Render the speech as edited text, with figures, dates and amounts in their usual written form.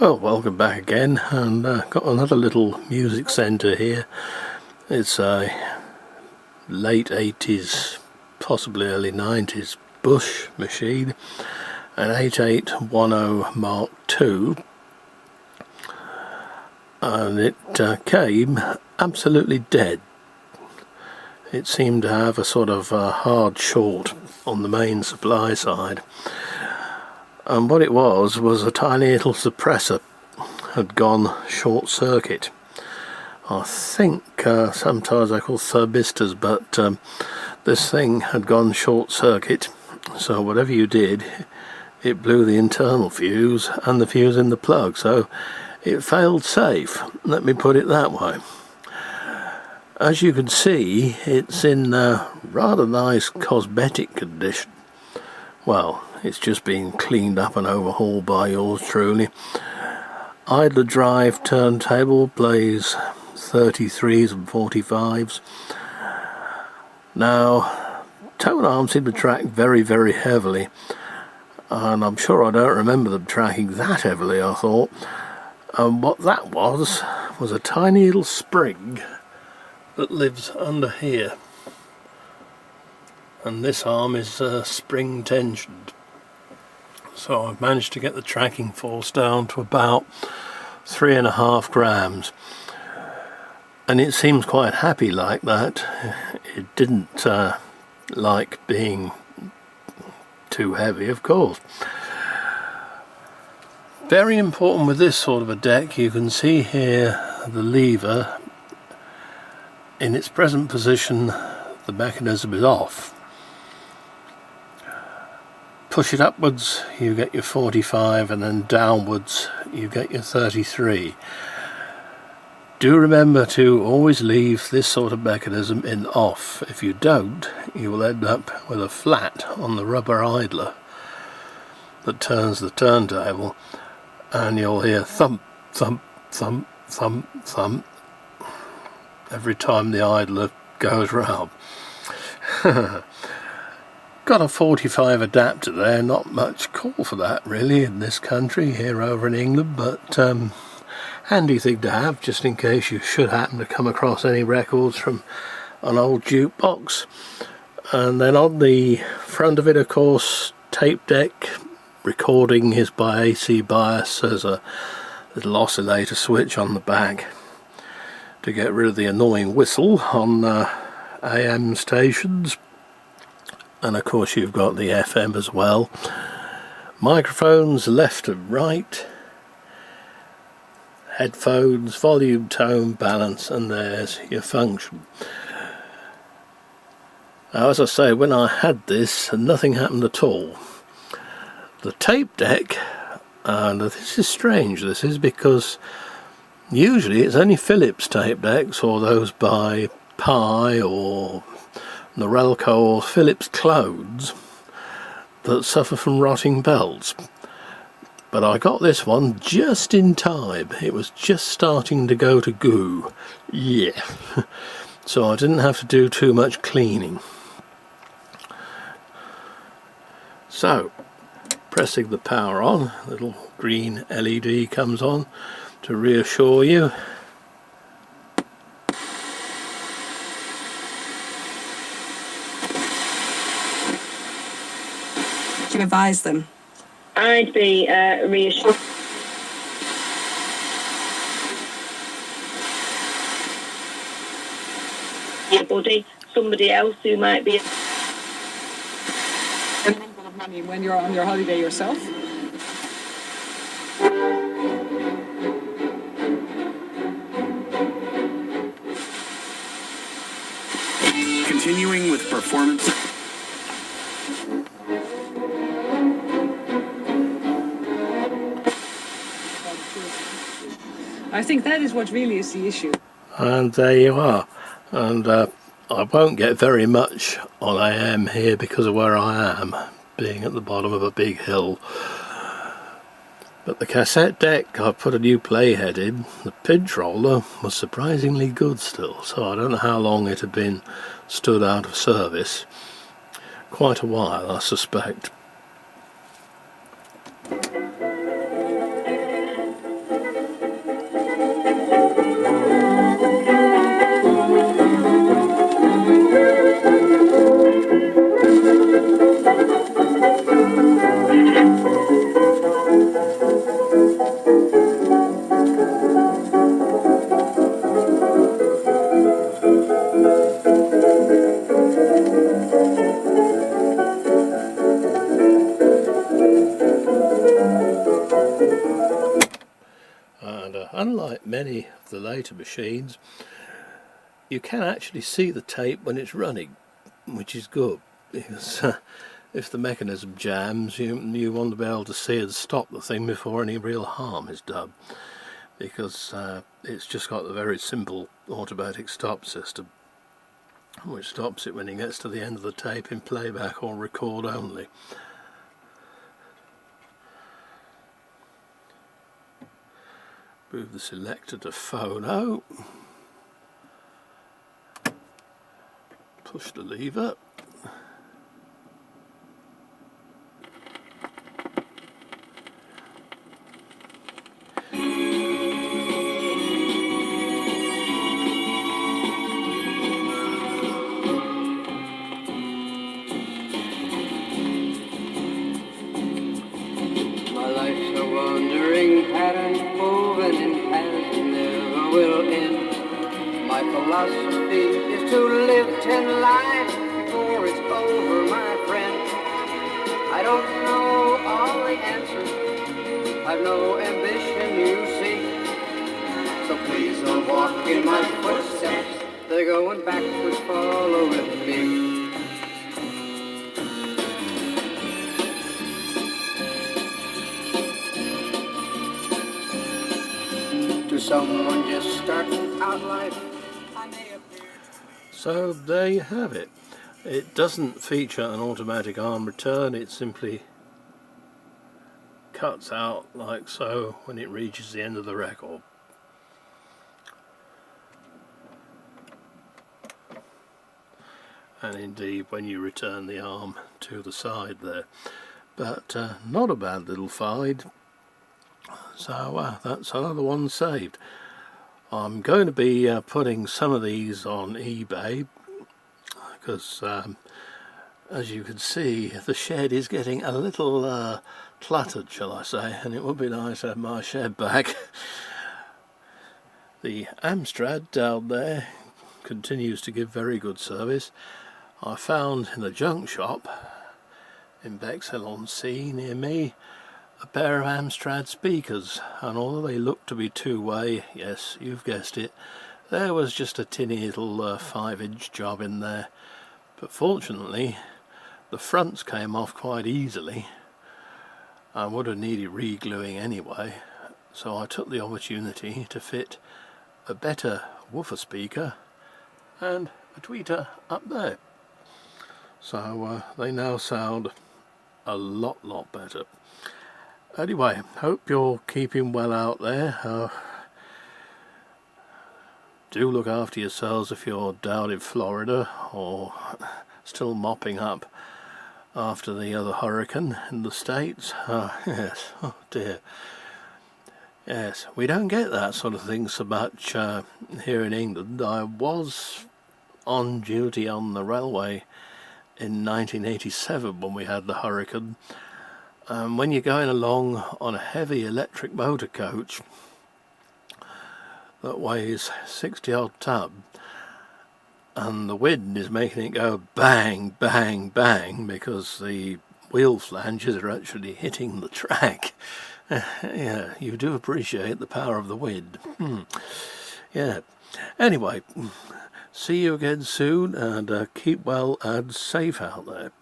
Well, welcome back again, and got another little music centre here. It's a late 80s, possibly early 90s Bush machine, an 8810 Mark II, and it came absolutely dead. It seemed to have a sort of hard short on the main supply side. And what it was a tiny little suppressor had gone short circuit. I think sometimes I call thermistors, but this thing had gone short circuit, so whatever you did, it blew the internal fuse and the fuse in the plug, so it failed safe, let me put it that way. As you can see, it's in rather nice cosmetic condition. Well, it's just been cleaned up and overhauled by yours truly. Idler drive turntable plays 33s and 45s. Now, tone arms seem to track very, very heavily, and I'm sure I don't remember them tracking that heavily, I thought. And what that was a tiny little spring that lives under here. And this arm is spring tensioned. So I've managed to get the tracking force down to about 3.5 grams. And it seems quite happy like that. It didn't like being too heavy, of course. Very important with this sort of a deck, you can see here the lever. In its present position, the mechanism is off. Push it upwards, you get your 45, and then downwards you get your 33. Do remember to always leave this sort of mechanism in off. If you don't, you will end up with a flat on the rubber idler that turns the turntable, and you'll hear thump, thump, thump, thump, thump every time the idler goes round. Got a 45 adapter there, not much call for that really in this country, here over in England, but handy thing to have just in case you should happen to come across any records from an old jukebox. And then on the front of it, of course, tape deck, recording is by AC bias. There's a little oscillator switch on the back to get rid of the annoying whistle on AM stations. And of course you've got the FM as well. Microphones left and right. Headphones, volume, tone, balance, and there's your function. Now, as I say, when I had this, nothing happened at all. The tape deck, and this is strange, this is because usually it's only Philips tape decks, or those by Pi or Norelco or Philips clones, that suffer from rotting belts. But I got this one just in time. It was just starting to go to goo. Yeah. So I didn't have to do too much cleaning. So, pressing the power on, a little green LED comes on to reassure you. You advise them? I'd be reassured. Your buddy, somebody else who might be. A little bit of money when you're on your holiday yourself? Continuing with performance. I think that is what really is the issue. And there you are. And I won't get very much on AM here because of where I am, being at the bottom of a big hill. But the cassette deck, I put a new playhead in. The pinch roller was surprisingly good still, so I don't know how long it had been stood out of service. Quite a while, I suspect. unlike many of the later machines, you can actually see the tape when it's running, which is good, because if the mechanism jams, you want to be able to see and stop the thing before any real harm is done, because it's just got the very simple automatic stop system, which stops it when it gets to the end of the tape in playback or record only. Move the selector to phono, push the lever, My life's a wandering pattern, woven in paths that never will end. My philosophy is to live 10 lives before it's over, my friend. I don't know all the answers, I've no ambition, you see. So please don't walk in my footsteps, they're going backwards, follow with me. Someone just starting out life, I may appear. So there you have it. It doesn't feature an automatic arm return, it simply cuts out like so when it reaches the end of the record. And indeed when you return the arm to the side there. But not a bad little find. So that's another one saved. I'm going to be putting some of these on eBay because as you can see the shed is getting a little cluttered, shall I say, and it would be nice to have my shed back. The Amstrad down there continues to give very good service. I found in the junk shop in Bexhill-on-Sea near me a pair of Amstrad speakers, and although they looked to be two-way, yes, you've guessed it, there was just a tinny little 5-inch job in there. But fortunately the fronts came off quite easily. I would have needed re-gluing anyway, so I took the opportunity to fit a better woofer speaker and a tweeter up there. So they now sound a lot better. Anyway, hope you're keeping well out there. Do look after yourselves if you're down in Florida or still mopping up after the other hurricane in the States. Yes, oh dear. Yes, we don't get that sort of thing so much here in England. I was on duty on the railway in 1987 when we had the hurricane. When you're going along on a heavy electric motor coach that weighs 60 odd ton and the wind is making it go bang bang bang because the wheel flanges are actually hitting the track, yeah, you do appreciate the power of the wind. Yeah, anyway, see you again soon, and keep well and safe out there.